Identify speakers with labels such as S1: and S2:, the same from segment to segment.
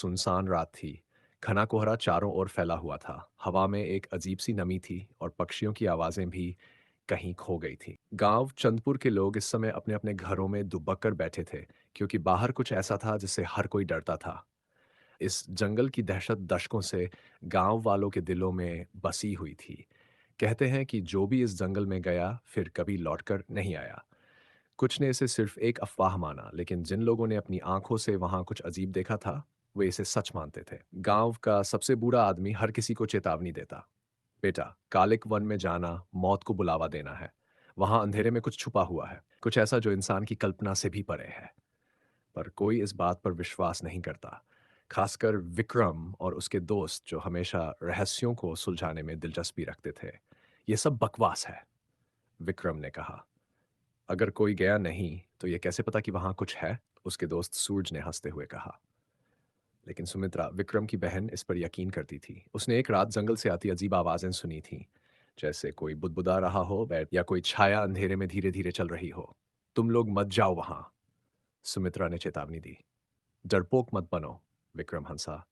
S1: सुनसान रात थी। घना कोहरा चारों ओर फैला हुआ था। हवा में एक अजीब सी नमी थी और पक्षियों की आवाजें भी कहीं खो गई थी। गांव चंदपुर के लोग इस समय अपने अपने घरों में दुबक कर बैठे थे, क्योंकि बाहर कुछ ऐसा था जिससे हर कोई डरता था। इस जंगल की दहशत दशकों से गांव वालों के दिलों में बसी हुई थी। कहते हैं कि जो भी इस जंगल में गया फिर कभी लौटकर नहीं आया। कुछ ने इसे सिर्फ एक अफवाह माना, लेकिन जिन लोगों ने अपनी आंखों से वहां कुछ अजीब देखा था, वे इसे सच मानते थे। गांव का सबसे बूढ़ा आदमी हर किसी को चेतावनी देता, बेटा, कालिक वन में जाना मौत को बुलावा देना है। वहां अंधेरे में कुछ छुपा हुआ है, कुछ ऐसा जो इंसान की कल्पना से भी परे है। पर कोई इस बात पर विश्वास नहीं करता, खासकर विक्रम और उसके दोस्त जो हमेशा रहस्यों को सुलझाने में दिलचस्पी रखते थे। यह सब बकवास है, विक्रम ने कहा। अगर कोई गया नहीं तो ये कैसे पता कि वहां कुछ है? उसके दोस्त सूरज ने हंसते हुए कहा। लेकिन सुमित्रा, विक्रम की बहन, इस पर यकीन करती थी। उसने एक रात जंगल से आती अजीब आवाजें सुनी थी, जैसे कोई बुदबुदा रहा हो या कोई छाया अंधेरे में धीरे धीरे चल रही हो। तुम लोग मत जाओ वहां, सुमित्रा ने चेतावनी दी। डरपोक मत बनो, विक्रम हंसा,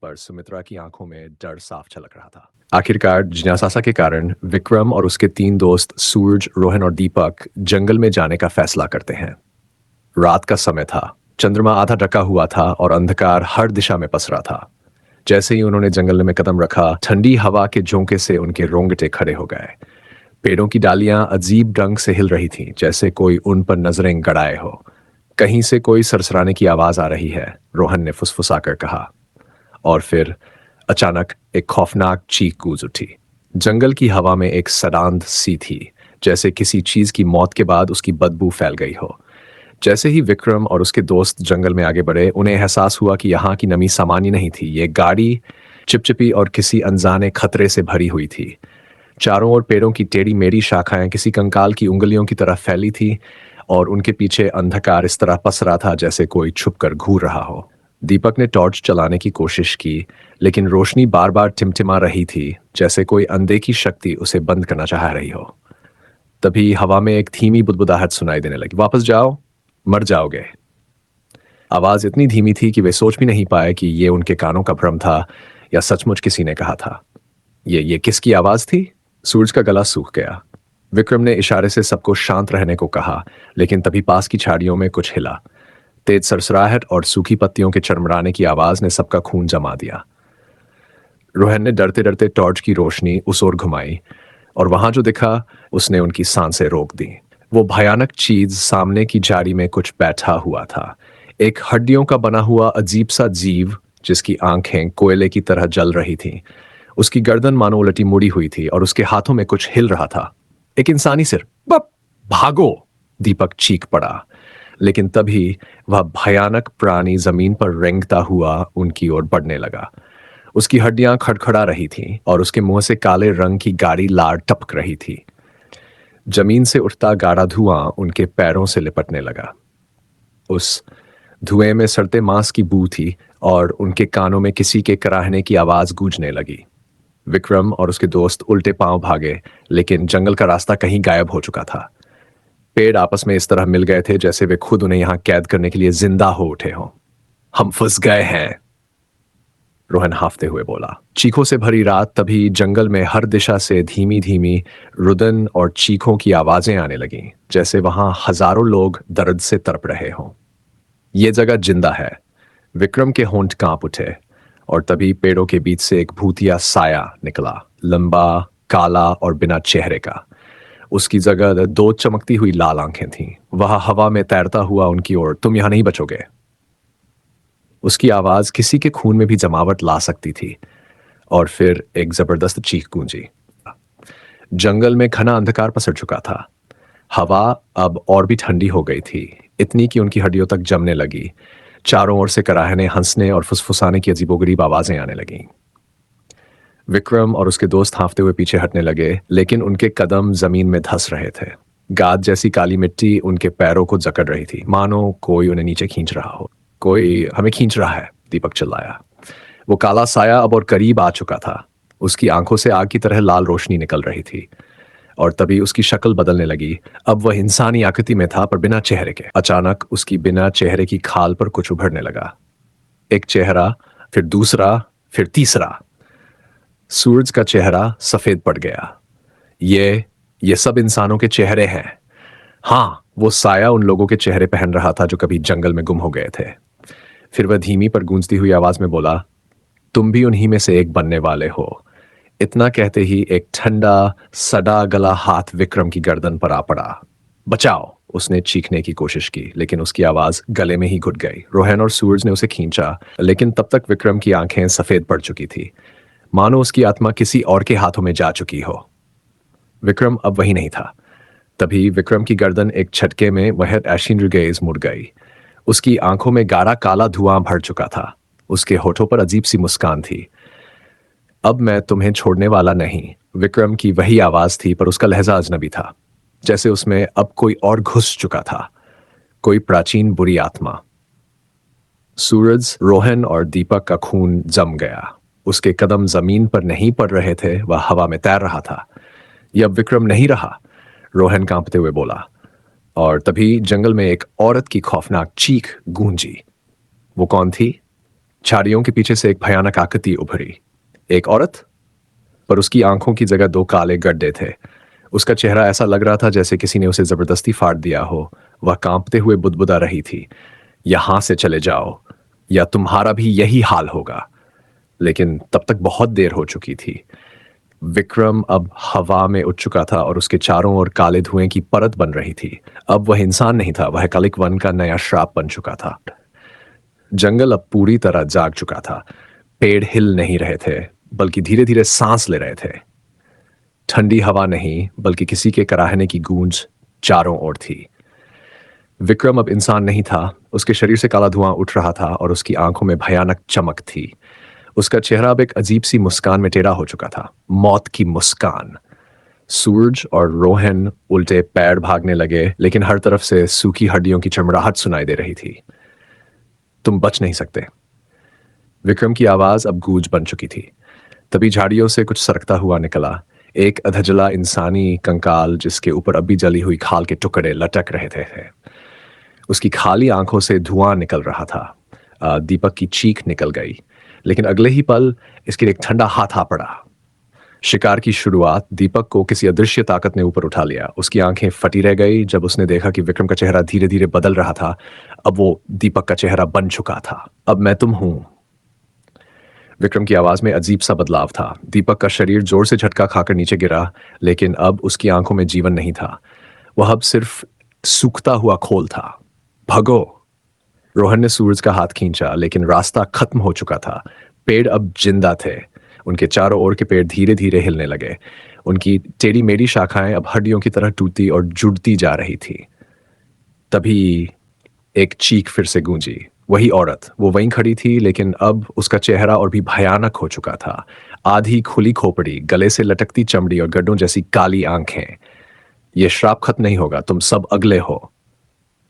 S1: पर सुमित्रा की आंखों में डर साफ झलक रहा था। आखिरकार जिज्ञासा के कारण विक्रम और उसके तीन दोस्त सूरज, रोहन और दीपक जंगल में जाने का फैसला करते हैं। रात का समय था। चंद्रमा आधा ढका हुआ था और अंधकार हर दिशा में पसरा था। जैसे ही उन्होंने जंगल में कदम रखा, ठंडी हवा के झोंके से उनके रोंगटे खड़े हो गए। पेड़ों की डालियां अजीब ढंग से हिल रही थीं, जैसे कोई उन पर नजरें गड़ाए हो। कहीं से कोई सरसराने की आवाज आ रही है, रोहन ने फुसफुसाकर कहा। और फिर अचानक एक खौफनाक चीख गूंज उठी। जंगल की हवा में एक सड़ांध सी थी, जैसे किसी चीज की मौत के बाद उसकी बदबू फैल गई हो। जैसे ही विक्रम और उसके दोस्त जंगल में आगे बढ़े, उन्हें एहसास हुआ कि यहाँ की नमी सामान्य नहीं थी। ये गाढ़ी, चिपचिपी और किसी अनजाने खतरे से भरी हुई थी। चारों ओर पेड़ों की टेढ़ी मेढ़ी शाखाएं किसी कंकाल की उंगलियों की तरह फैली थी और उनके पीछे अंधकार इस तरह पसरा था जैसे कोई छुपकर घूर रहा हो। दीपक ने टॉर्च चलाने की कोशिश की, लेकिन रोशनी बार बार टिमटिमा रही थी, जैसे कोई अनदेखी शक्ति उसे बंद करना चाह रही हो। तभी हवा में एक धीमी बुदबुदाहट सुनाई देने लगी। वापस जाओ, मर जाओगे। आवाज इतनी धीमी थी कि वे सोच भी नहीं पाए कि ये उनके कानों का भ्रम था या सचमुच किसी ने कहा था। ये किसकी आवाज थी? सूरज का गला सूख गया। विक्रम ने इशारे से सबको शांत रहने को कहा, लेकिन तभी पास की झाड़ियों में कुछ हिला। तेज सरसराहट और सूखी पत्तियों के चरमराने की आवाज ने सबका खून जमा दिया। रोहन ने डरते डरते टॉर्च की रोशनी उस ओर घुमाई और वहां जो दिखा उसने उनकी सांसें रोक दी। वो भयानक चीज सामने की झाड़ी में कुछ बैठा हुआ था। एक हड्डियों का बना हुआ अजीब सा जीव, जिसकी आंखें कोयले की तरह जल रही थीं। उसकी गर्दन मानो उलटी मुड़ी हुई थी और उसके हाथों में कुछ हिल रहा था। एक इंसानी सिर। भागो, दीपक चीख पड़ा। लेकिन तभी वह भयानक प्राणी जमीन पर रेंगता हुआ उनकी ओर बढ़ने लगा। उसकी हड्डियां खड़खड़ा रही थीं और उसके मुंह से काले रंग की गाढ़ी लार टपक रही थी। जमीन से उठता गाढ़ा धुआं उनके पैरों से लिपटने लगा। उस धुएं में सड़ते मांस की बू थी और उनके कानों में किसी के कराहने की आवाज गूंजने लगी। विक्रम और उसके दोस्त उल्टे पांव भागे, लेकिन जंगल का रास्ता कहीं गायब हो चुका था। पेड़ आपस में इस तरह मिल गए थे जैसे वे खुद उन्हें यहां कैद करने के लिए जिंदा हो उठे हों। हम फंस गए हैं, रोहन हाफते हुए बोला। चीखों से भरी रात। तभी जंगल में हर दिशा से धीमी धीमी रुदन और चीखों की आवाजें आने लगीं, जैसे वहां हजारों लोग दर्द से तड़प रहे हों। ये जगह जिंदा है, विक्रम के होंठ कांप उठे। और तभी पेड़ों के बीच से एक भूतिया साया निकला, लंबा, काला और बिना चेहरे का। उसकी जगह दो चमकती हुई लाल आंखें थीं। वह हवा में तैरता हुआ उनकी ओर, तुम यहां नहीं बचोगे। उसकी आवाज किसी के खून में भी जमावट ला सकती थी। और फिर एक जबरदस्त चीख गूंजी। जंगल में घना अंधकार पसर चुका था। हवा अब और भी ठंडी हो गई थी, इतनी कि उनकी हड्डियों तक जमने लगी। चारों ओर से कराहने, हंसने और फुसफुसाने की अजीबोगरीब आवाजें आने लगीं। विक्रम और उसके दोस्त हांफते हुए पीछे हटने लगे, लेकिन उनके कदम जमीन में धंस रहे थे। गाद जैसी काली मिट्टी उनके पैरों को जकड़ रही थी, मानो कोई उन्हें नीचे खींच रहा हो। कोई हमें खींच रहा है, दीपक चिल्लाया। वो काला साया अब और करीब आ चुका था। उसकी आंखों से आग की तरह लाल रोशनी निकल रही थी। और तभी उसकी शक्ल बदलने लगी। अब वह इंसानी आकृति में था, पर बिना चेहरे के। अचानक उसकी बिना चेहरे की खाल पर कुछ उभरने लगा। एक चेहरा, फिर दूसरा, फिर तीसरा। सूरज का चेहरा सफेद पड़ गया। ये सब इंसानों के चेहरे हैं। हाँ, वो साया उन लोगों के चेहरे पहन रहा था जो कभी जंगल में गुम हो गए थे। फिर वह धीमी पर गूंजती हुई आवाज में बोला, तुम भी उन्हीं में से एक बनने वाले हो। इतना कहते ही एक ठंडा, सड़ा गला हाथ विक्रम की गर्दन पर आ पड़ा। बचाओ! उसने चीखने की कोशिश की, लेकिन उसकी आवाज गले में ही घुट गई। रोहन और सूरज ने उसे खींचा, लेकिन तब तक विक्रम की आंखें सफेद पड़ चुकी थी, मानो उसकी आत्मा किसी और के हाथों में जा चुकी हो। विक्रम अब वही नहीं था। तभी विक्रम की गर्दन एक झटके में वह एशिनगेज मुड़ गई। उसकी आंखों में गाढ़ा काला धुआं भर चुका था। उसके होठों पर अजीब सी मुस्कान थी। अब मैं तुम्हें छोड़ने वाला नहीं। विक्रम की वही आवाज थी, पर उसका लहजा अजनबी था, जैसे उसमें अब कोई और घुस चुका था, कोई प्राचीन बुरी आत्मा। सूरज, रोहन और दीपक का खून जम गया। उसके कदम जमीन पर नहीं पड़ रहे थे, वह हवा में तैर रहा था। यह अब विक्रम नहीं रहा, रोहन कांपते हुए बोला। और तभी जंगल में एक औरत की खौफनाक चीख गूंजी। वो कौन थी? झाड़ियों के पीछे से एक भयानक आकृति उभरी। एक औरत, पर उसकी आंखों की जगह दो काले गड्ढे थे। उसका चेहरा ऐसा लग रहा था जैसे किसी ने उसे जबरदस्ती फाड़ दिया हो। वह कांपते हुए बुदबुदा रही थी, यहां से चले जाओ या तुम्हारा भी यही हाल होगा। लेकिन तब तक बहुत देर हो चुकी थी। विक्रम अब हवा में उठ चुका था और उसके चारों ओर काले धुएं की परत बन रही थी। अब वह इंसान नहीं था, वह कालिक वन का नया श्राप बन चुका था। जंगल अब पूरी तरह जाग चुका था। पेड़ हिल नहीं रहे थे, बल्कि धीरे धीरे सांस ले रहे थे। ठंडी हवा नहीं, बल्कि किसी के कराहने की गूंज चारों ओर थी। विक्रम अब इंसान नहीं था। उसके शरीर से काला धुआं उठ रहा था और उसकी आंखों में भयानक चमक थी। उसका चेहरा अब एक अजीब सी मुस्कान में टेढ़ा हो चुका था, मौत की मुस्कान। सूरज और रोहन उल्टे पैर भागने लगे, लेकिन हर तरफ से सूखी हड्डियों की चमड़ाहट सुनाई दे रही थी। तुम बच नहीं सकते। विक्रम की आवाज अब गूंज बन चुकी थी। तभी झाड़ियों से कुछ सरकता हुआ निकला, एक अधजला इंसानी कंकाल जिसके ऊपर अभी जली हुई खाल के टुकड़े लटक रहे थे। उसकी खाली आंखों से धुआं निकल रहा था। दीपक की चीख निकल गई, लेकिन अगले ही पल इसके एक ठंडा हाथ आ पड़ा। शिकार की शुरुआत दीपक को किसी अदृश्य ताकत ने ऊपर उठा लिया। उसकी आंखें फटी रह गई जब उसने देखा कि विक्रम का चेहरा धीरे धीरे बदल रहा था। अब वो दीपक का चेहरा बन चुका था। अब मैं तुम हूं। विक्रम की आवाज में अजीब सा बदलाव था। दीपक का शरीर जोर से झटका खाकर नीचे गिरा, लेकिन अब उसकी आंखों में जीवन नहीं था। वह अब सिर्फ सूखता हुआ खोल था। भगो! रोहन ने सूरज का हाथ खींचा, लेकिन रास्ता खत्म हो चुका था। पेड़ अब जिंदा थे। उनके चारों ओर के पेड़ धीरे धीरे हिलने लगे। उनकी टेढ़ी मेढ़ी शाखाएं अब हड्डियों की तरह टूटती और जुड़ती जा रही थी। तभी एक चीख फिर से गूंजी। वही औरत, वो वहीं खड़ी थी, लेकिन अब उसका चेहरा और भी भयानक हो चुका था। आधी खुली खोपड़ी, गले से लटकती चमड़ी और गड्ढों जैसी काली आंखें। ये श्राप खत्म नहीं होगा, तुम सब अगले हो।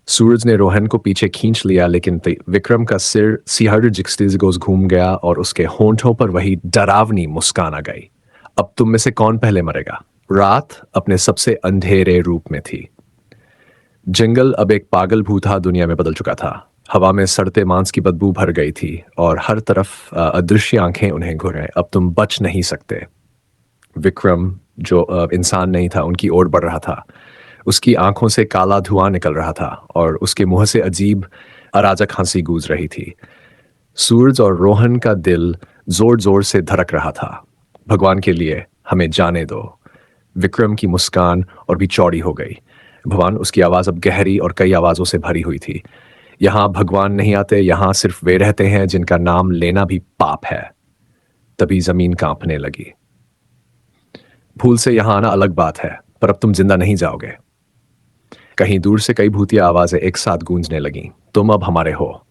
S1: सूरज ने रोहन को पीछे खींच लिया, लेकिन विक्रम का सिर सिहर जिक्सटिजगोस घूम गया और उसके होंठों पर वही डरावनी मुस्कान आ गई। अब तुम में से कौन पहले मरेगा? रात अपने सबसे अंधेरे रूप में थी। जंगल अब एक पागल भूता दुनिया में बदल चुका था। हवा में सड़ते मांस की बदबू भर गई थी और हर तरफ अदृश्य आंखें उन्हें घूरे। अब तुम बच नहीं सकते। विक्रम, जो इंसान नहीं था, उनकी ओर बढ़ रहा था। उसकी आंखों से काला धुआं निकल रहा था और उसके मुंह से अजीब अराजक हंसी गूंज रही थी। सूरज और रोहन का दिल जोर जोर से धड़क रहा था। भगवान के लिए हमें जाने दो। विक्रम की मुस्कान और भी चौड़ी हो गई। भगवान, उसकी आवाज अब गहरी और कई आवाजों से भरी हुई थी। यहां भगवान नहीं आते, यहां सिर्फ वे रहते हैं जिनका नाम लेना भी पाप है। तभी जमीन कांपने लगी। भूल से यहां आना अलग बात है, पर अब तुम जिंदा नहीं जाओगे। कहीं दूर से कई भूतिया आवाजें एक साथ गूंजने लगीं। तुम अब हमारे हो।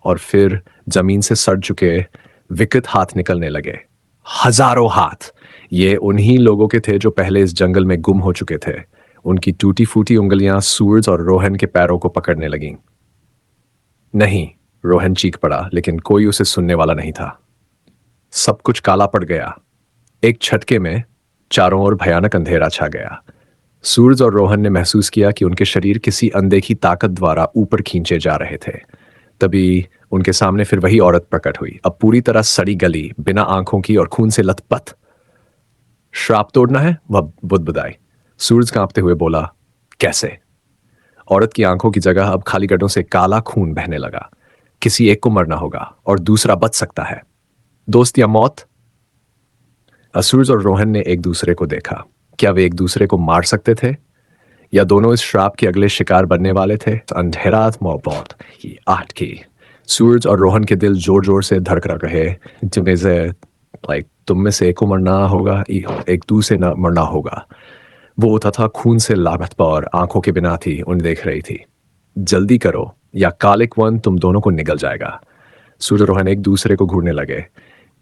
S1: और फिर जमीन से सड़ चुके विकृत हाथ निकलने लगे। हजारों हाथ। ये उन्हीं लोगों के थे जो पहले इस जंगल में गुम हो चुके थे। उनकी टूटी फूटी उंगलियां सूरज और रोहन के पैरों को पकड़ने लगीं। नहीं, रोहन चीख पड़ा, लेकिन कोई उसे सुनने वाला नहीं था। सब कुछ काला पड़ गया। एक झटके में चारों ओर भयानक अंधेरा छा गया। सूरज और रोहन ने महसूस किया कि उनके शरीर किसी अनदेखी ताकत द्वारा ऊपर खींचे जा रहे थे। तभी उनके सामने फिर वही औरत प्रकट हुई, अब पूरी तरह सड़ी गली, बिना आंखों की और खून से लथपथ। श्राप तोड़ना है? वह बुदबुदाई। सूरज कांपते हुए बोला, कैसे? औरत की आंखों की जगह अब खाली गड्ढों से काला खून बहने लगा। किसी एक को मरना होगा और दूसरा बच सकता है। दोस्त या मौत? सूरज और रोहन ने एक दूसरे को देखा। क्या वे एक दूसरे को मार सकते थे, या दोनों इस श्राप के अगले शिकार बनने वाले थे? अंधेरा मौत ही आठ की। सूरज और रोहन के दिल जोर जोर से धड़क रहे। जिनमें से तुम में से एक को मरना होगा, एक दूसरे न मरना होगा। वो तथा खून से लाभत और आंखों के बिना थी, उन्हें देख रही थी। जल्दी करो या कालिक वन तुम दोनों को निगल जाएगा। सूरज और रोहन एक दूसरे को घूरने लगे।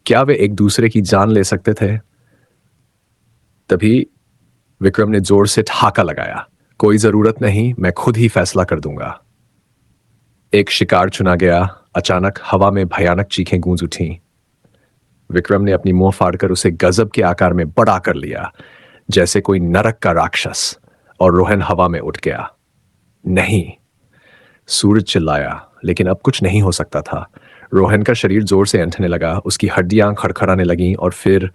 S1: क्या वे एक दूसरे की जान ले सकते थे? तभी विक्रम ने जोर से ठहाका लगाया, कोई जरूरत नहीं, मैं खुद ही फैसला कर दूंगा। एक शिकार चुना गया। अचानक हवा में भयानक चीखें गूंज उठीं। विक्रम ने अपनी मुंह फाड़कर उसे गजब के आकार में बड़ा कर लिया, जैसे कोई नरक का राक्षस, और रोहन हवा में उठ गया। नहीं, सूरज चिल्लाया, लेकिन अब कुछ नहीं हो सकता था। रोहन का शरीर जोर से ऐंठने लगा, उसकी हड्डियां खड़खड़ाने लगीं और फिर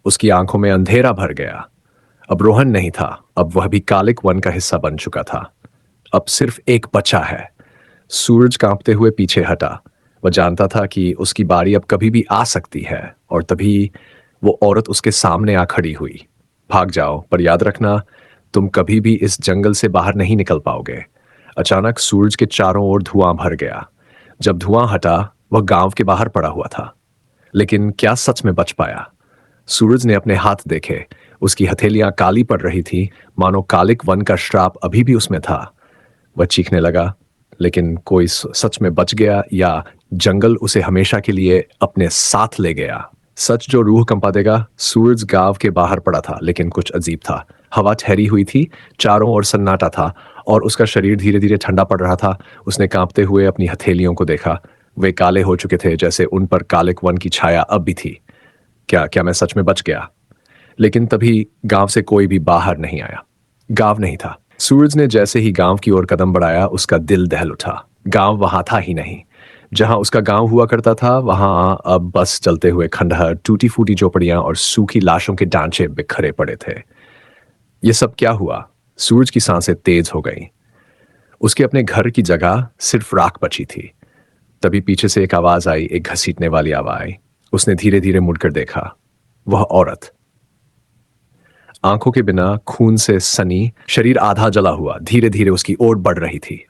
S1: उसकी आंखों में अंधेरा भर गया। अब रोहन नहीं था, अब वह भी कालिक वन का हिस्सा बन चुका था। अब सिर्फ एक बचा है। सूरज कांपते हुए पीछे हटा। वह जानता था कि उसकी बारी अब कभी भी आ सकती है, और तभी वो औरत उसके सामने आ खड़ी हुई। भाग जाओ, पर याद रखना, तुम कभी भी इस जंगल से बाहर नहीं निकल पाओगे। अचानक सूरज के चारों ओर धुआं भर गया। जब धुआं हटा, वह गांव के बाहर पड़ा हुआ था। लेकिन क्या सच में बच पाया? सूरज ने अपने हाथ देखे। उसकी हथेलियां काली पड़ रही थी, मानो कालिक वन का श्राप अभी भी उसमें था। वह चीखने लगा, लेकिन कोई सच में बच गया, या जंगल उसे हमेशा के लिए अपने साथ ले गया? सच जो रूह कंपा देगा। सूरज गांव के बाहर पड़ा था, लेकिन कुछ अजीब था। हवा ठहरी हुई थी, चारों ओर सन्नाटा था, और उसका शरीर धीरे धीरे ठंडा पड़ रहा था। उसने कांपते हुए अपनी हथेलियों को देखा। वे काले हो चुके थे, जैसे उन पर कालिक वन की छाया अब भी थी। क्या क्या मैं सच में बच गया? लेकिन तभी गांव से कोई भी बाहर नहीं आया। गांव नहीं था। सूरज ने जैसे ही गांव की ओर कदम बढ़ाया, उसका दिल दहल उठा। गांव वहां था ही नहीं। जहां उसका गांव हुआ करता था, वहां अब बस चलते हुए खंडहर, टूटी फूटी झोपड़ियां और सूखी लाशों के ढांचे बिखरे पड़े थे। ये सब क्या हुआ? सूरज की सांसें तेज हो गईं। उसके अपने घर की जगह सिर्फ राख बची थी। तभी पीछे से एक आवाज आई, एक घसीटने वाली आवाज। उसने धीरे धीरे मुड़कर देखा। वह औरत, आंखों के बिना, खून से सनी, शरीर आधा जला हुआ, धीरे धीरे उसकी ओर बढ़ रही थी।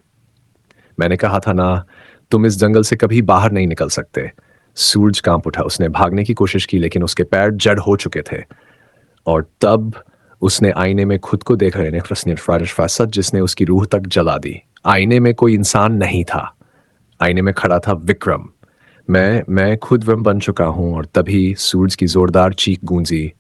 S1: मैंने कहा था ना, तुम इस जंगल से कभी बाहर नहीं निकल सकते। सूरज कांप उठा। उसने भागने की कोशिश की, लेकिन उसके पैर जड़ हो चुके थे। और तब उसने आईने में खुद को देखा, सच जिसने उसकी रूह तक जला दी। आईने में कोई इंसान नहीं था। आईने में खड़ा था विक्रम। मैं खुद विक्रम बन चुका हूं। और तभी सूरज की जोरदार चीख गूंजी।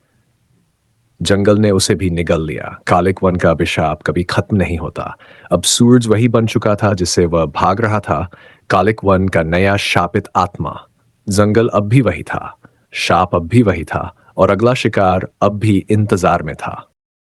S1: जंगल ने उसे भी निगल लिया। कालिक वन का अभिशाप कभी खत्म नहीं होता। अब सूरज वही बन चुका था जिससे वह भाग रहा था, कालिक वन का नया शापित आत्मा। जंगल अब भी वही था, शाप अब भी वही था, और अगला शिकार अब भी इंतजार में था।